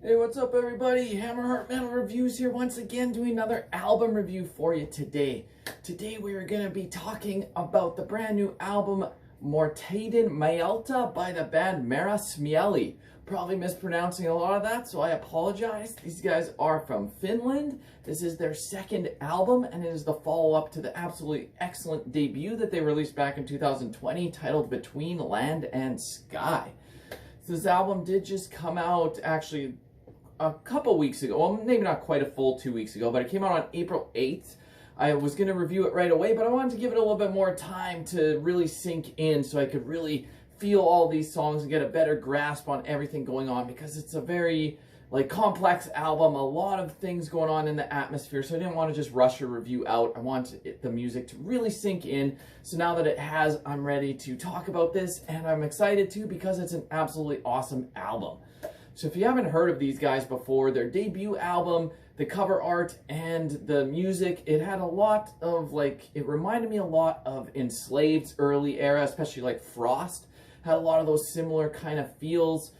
Hey, what's up everybody? Hammerheart Metal Reviews here once again, doing another album review for you today. Today we are going to be talking about the brand new album Martaiden Mailta by the band Marrasmieli. Probably mispronouncing a lot of that, so I apologize. These guys are from Finland. This is their second album, and it is the follow-up to the absolutely excellent debut that they released back in 2020 titled Between Land and Sky. So this album did just come out actually a couple weeks ago. Well, maybe not quite a full 2 weeks ago, but it came out on April 8th. I was going to review it right away, but I wanted to give it a little bit more time to really sink in so I could really feel all these songs and get a better grasp on everything going on, because it's a very complex album, a lot of things going on in the atmosphere, so I didn't want to just rush a review out. I wanted the music to really sink in. So now that it has, I'm ready to talk about this, and I'm excited too because it's an absolutely awesome album. So if you haven't heard of these guys before, their debut album, the cover art and the music, it had a lot of it reminded me a lot of Enslaved's early era, especially like Frost. Had a lot of those similar kind of feels.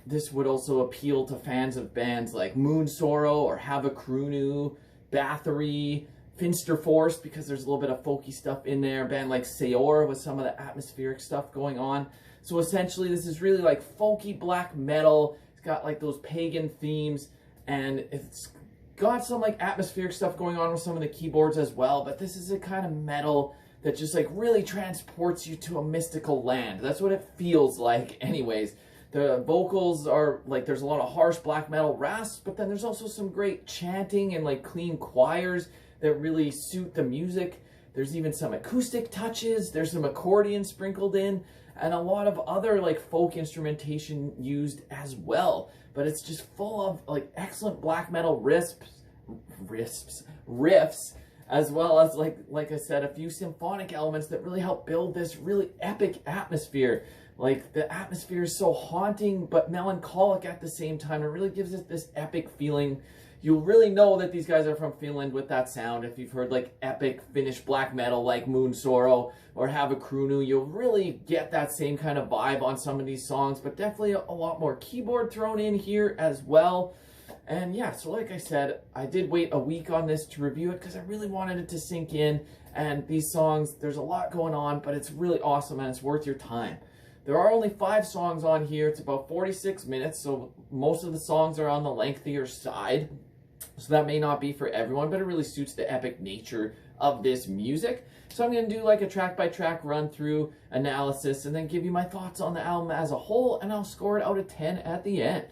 This would also appeal to fans of bands like Moon Sorrow or Havacrunu, Bathory, Finsterforce, because there's a little bit of folky stuff in there. A band like Seor with some of the atmospheric stuff going on. So essentially this is really like folky black metal. It's got like those pagan themes, and it's got some like atmospheric stuff going on with some of the keyboards as well. But this is a kind of metal that just really transports you to a mystical land. That's what it feels like anyways. The vocals are there's a lot of harsh black metal rasps, but then there's also some great chanting and clean choirs that really suit the music. There's even some acoustic touches. There's some accordion sprinkled in, and a lot of other folk instrumentation used as well. But it's just full of excellent black metal riffs, as well as like I said, a few symphonic elements that really help build this really epic atmosphere. The atmosphere is so haunting but melancholic at the same time. It really gives it this epic feeling. You'll really know that these guys are from Finland with that sound. If you've heard epic Finnish black metal like Moon Sorrow or Havacrunu, you'll really get that same kind of vibe on some of these songs, but definitely a lot more keyboard thrown in here as well. And yeah, so like I said, I did wait a week on this to review it because I really wanted it to sink in. And these songs, there's a lot going on, but it's really awesome and it's worth your time. There are only 5 songs on here. It's about 46 minutes, so most of the songs are on the lengthier side. So that may not be for everyone, but it really suits the epic nature of this music. So I'm going to do a track-by-track run-through analysis and then give you my thoughts on the album as a whole, and I'll score it out of 10 at the end.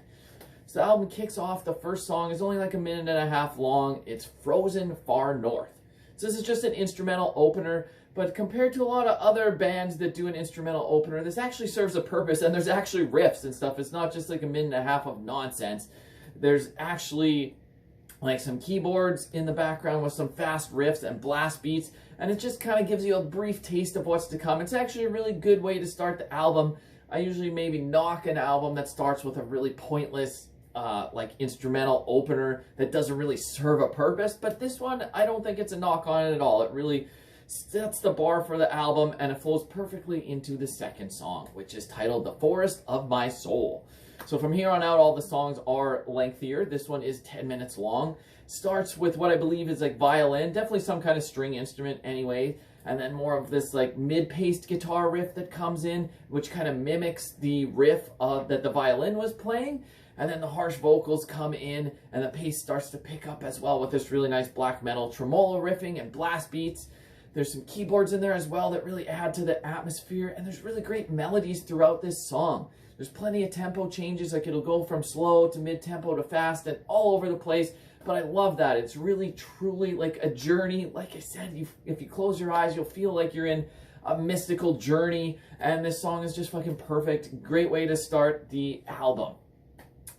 So the album kicks off. The first song is only a minute and a half long. It's Frozen Far North. So this is just an instrumental opener, but compared to a lot of other bands that do an instrumental opener, this actually serves a purpose, and there's actually riffs and stuff. It's not just a minute and a half of nonsense. There's actually some keyboards in the background with some fast riffs and blast beats, and it just kind of gives you a brief taste of what's to come. It's actually a really good way to start the album. I usually maybe knock an album that starts with a really pointless instrumental opener that doesn't really serve a purpose, but this one, I don't think it's a knock on it at all. It really sets the bar for the album, and it flows perfectly into the second song, which is titled The Forest of My Soul. So from here on out, all the songs are lengthier. This one is 10 minutes long. Starts with what I believe is violin, definitely some kind of string instrument anyway, and then more of this mid-paced guitar riff that comes in, which kind of mimics the riff that the violin was playing. And then the harsh vocals come in, and the pace starts to pick up as well with this really nice black metal tremolo riffing and blast beats. There's some keyboards in there as well that really add to the atmosphere, and there's really great melodies throughout this song. There's plenty of tempo changes, it'll go from slow to mid-tempo to fast and all over the place, but I love that. It's really, truly a journey. Like I said, if you close your eyes, you'll feel like you're in a mystical journey, and this song is just fucking perfect. Great way to start the album.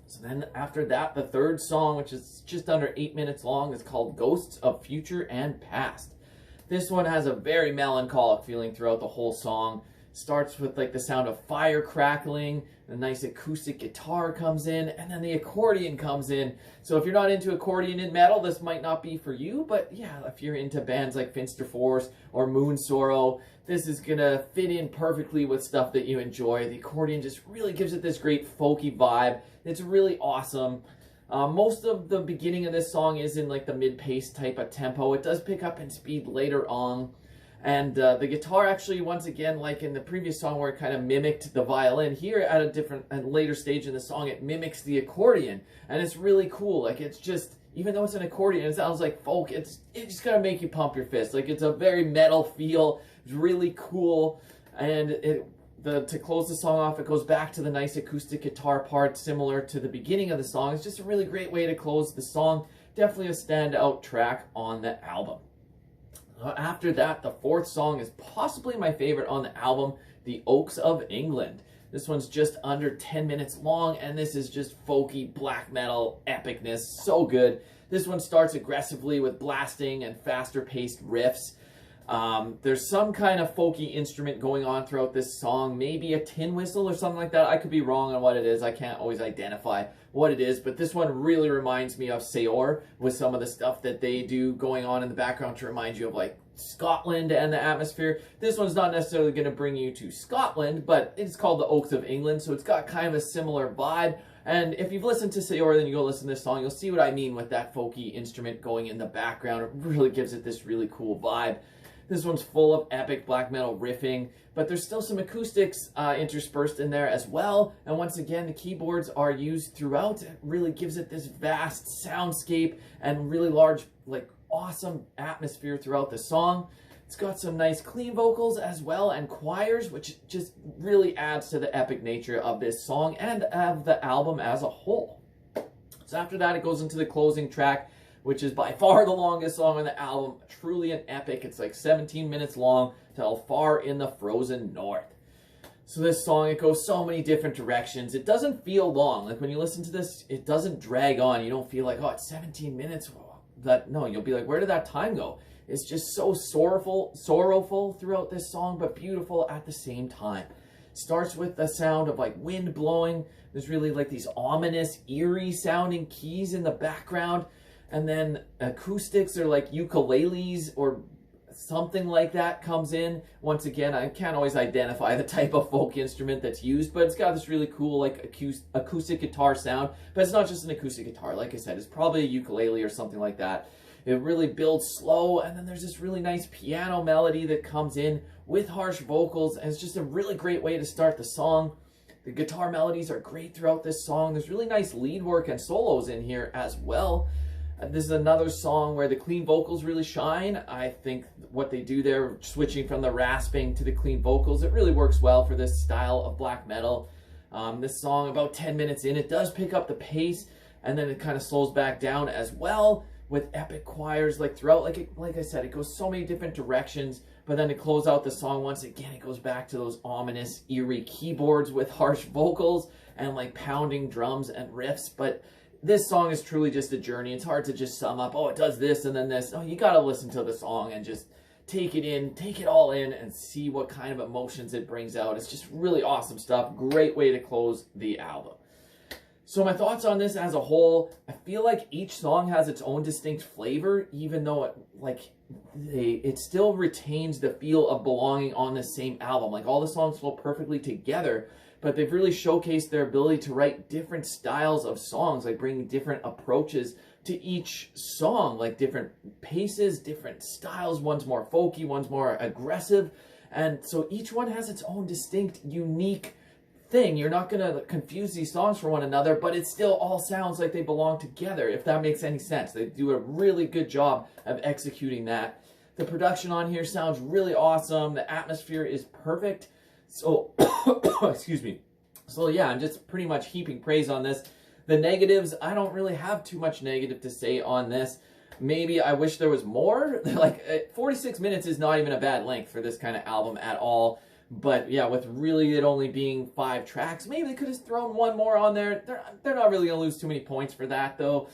So then after that, the third song, which is just under 8 minutes long, is called Ghosts of Future and Past. This one has a very melancholic feeling throughout the whole song. Starts with like the sound of fire crackling, a nice acoustic guitar comes in, and then the accordion comes in. So if you're not into accordion in metal, this might not be for you, but yeah, if you're into bands like Finster Force or Moon Sorrow, this is gonna fit in perfectly with stuff that you enjoy. The accordion just really gives it this great folky vibe. It's really awesome. Most of the beginning of this song is in like the mid-pace type of tempo. It does pick up in speed later on. And the guitar actually, once again, like in the previous song where it kind of mimicked the violin, here at a later stage in the song, it mimics the accordion. And it's really cool. Like, it's just, even though it's an accordion, it sounds like folk, it's just gonna make you pump your fist. Like, it's a very metal feel. It's really cool. And to close the song off, it goes back to the nice acoustic guitar part, similar to the beginning of the song. It's just a really great way to close the song. Definitely a standout track on the album. After that, the fourth song is possibly my favorite on the album, The Oaks of England. This one's just under 10 minutes long, and this is just folky black metal epicness. So good. This one starts aggressively with blasting and faster paced riffs. There's some kind of folky instrument going on throughout this song, maybe a tin whistle or something like that. I could be wrong on what it is. I can't always identify what it is, but this one really reminds me of Seor with some of the stuff that they do going on in the background to remind you of like Scotland and the atmosphere. This one's not necessarily going to bring you to Scotland, but it's called the Oaks of England, so it's got kind of a similar vibe. And if you've listened to Seor, then you go listen to this song, you'll see what I mean with that folky instrument going in the background. It really gives it this really cool vibe. This one's full of epic black metal riffing, but there's still some acoustics interspersed in there as well. And once again, the keyboards are used throughout. It really gives it this vast soundscape and really large, like awesome atmosphere throughout the song. It's got some nice clean vocals as well and choirs, which just really adds to the epic nature of this song and of the album as a whole. So after that, it goes into the closing track, which is by far the longest song on the album. Truly an epic. It's like 17 minutes long, till Far in the Frozen North. So this song, it goes so many different directions. It doesn't feel long. Like when you listen to this, it doesn't drag on. You don't feel like, oh, it's 17 minutes. No, you'll be like, where did that time go? It's just so sorrowful throughout this song, but beautiful at the same time. Starts with the sound of like wind blowing. There's really like these ominous, eerie sounding keys in the background. And then acoustics or like ukuleles or something like that comes in. Once again, I can't always identify the type of folk instrument that's used, but it's got this really cool like acoustic guitar sound. But it's not just an acoustic guitar. Like I said, it's probably a ukulele or something like that. It really builds slow, and then there's this really nice piano melody that comes in with harsh vocals, and it's just a really great way to start the song. The guitar melodies are great throughout this song. There's really nice lead work and solos in here as well. This is another song where the clean vocals really shine. I think what they do there, switching from the rasping to the clean vocals, it really works well for this style of black metal. This song, about 10 minutes in, it does pick up the pace, and then it kind of slows back down as well with epic choirs like throughout. Like I said, it goes so many different directions, but then to close out the song, once again, it goes back to those ominous, eerie keyboards with harsh vocals and like pounding drums and riffs. But this song is truly just a journey. It's hard to just sum up, oh, it does this and then this. Oh, you got to listen to the song and just take it in, take it all in, and see what kind of emotions it brings out. It's just really awesome stuff. Great way to close the album. So my thoughts on this as a whole, I feel like each song has its own distinct flavor, even though it still retains the feel of belonging on the same album. Like all the songs flow perfectly together, but they've really showcased their ability to write different styles of songs, like bringing different approaches to each song, like different paces, different styles. One's more folky, one's more aggressive. And so each one has its own distinct, unique thing. You're not going to confuse these songs for one another, but it still all sounds like they belong together, if that makes any sense. They do a really good job of executing that. The production on here sounds really awesome. The atmosphere is perfect. So, excuse me. So yeah, I'm just pretty much heaping praise on this. The negatives, I don't really have too much negative to say on this. Maybe I wish there was more. Like 46 minutes is not even a bad length for this kind of album at all. But yeah, with really it only being 5 tracks, maybe they could have thrown one more on there. They're not really going to lose too many points for that though.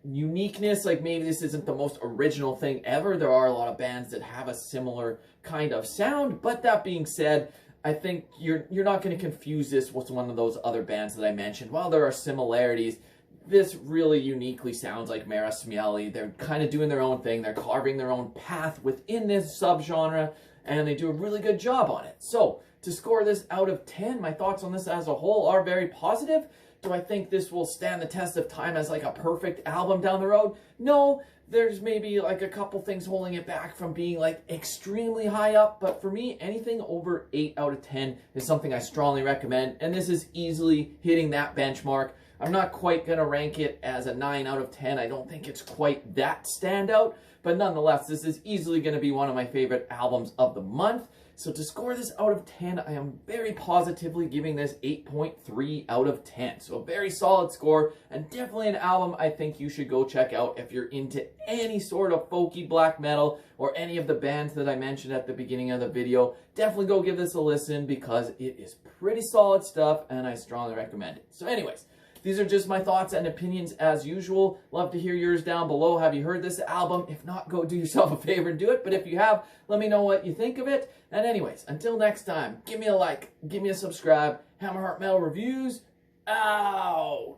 Uniqueness, like maybe this isn't the most original thing ever. There are a lot of bands that have a similar kind of sound, but that being said, I think you're not going to confuse this with one of those other bands that I mentioned. While there are similarities, this really uniquely sounds like Marrasmieli. They're kind of doing their own thing. They're carving their own path within this subgenre, and they do a really good job on it. So, to score this out of 10, my thoughts on this as a whole are very positive. Do I think this will stand the test of time as like a perfect album down the road? No, there's maybe like a couple things holding it back from being like extremely high up, but for me, anything over 8 out of 10 is something I strongly recommend, and this is easily hitting that benchmark. I'm not quite going to rank it as a 9 out of 10. I don't think it's quite that standout, but nonetheless, this is easily going to be one of my favorite albums of the month. So to score this out of 10, I am very positively giving this 8.3 out of 10. So a very solid score, and definitely an album I think you should go check out if you're into any sort of folky black metal or any of the bands that I mentioned at the beginning of the video. Definitely go give this a listen because it is pretty solid stuff, and I strongly recommend it. So anyways, these are just my thoughts and opinions as usual. Love to hear yours down below. Have you heard this album? If not, go do yourself a favor and do it. But if you have, let me know what you think of it. And anyways, until next time, give me a like, give me a subscribe. Hammerheart Metal Reviews out.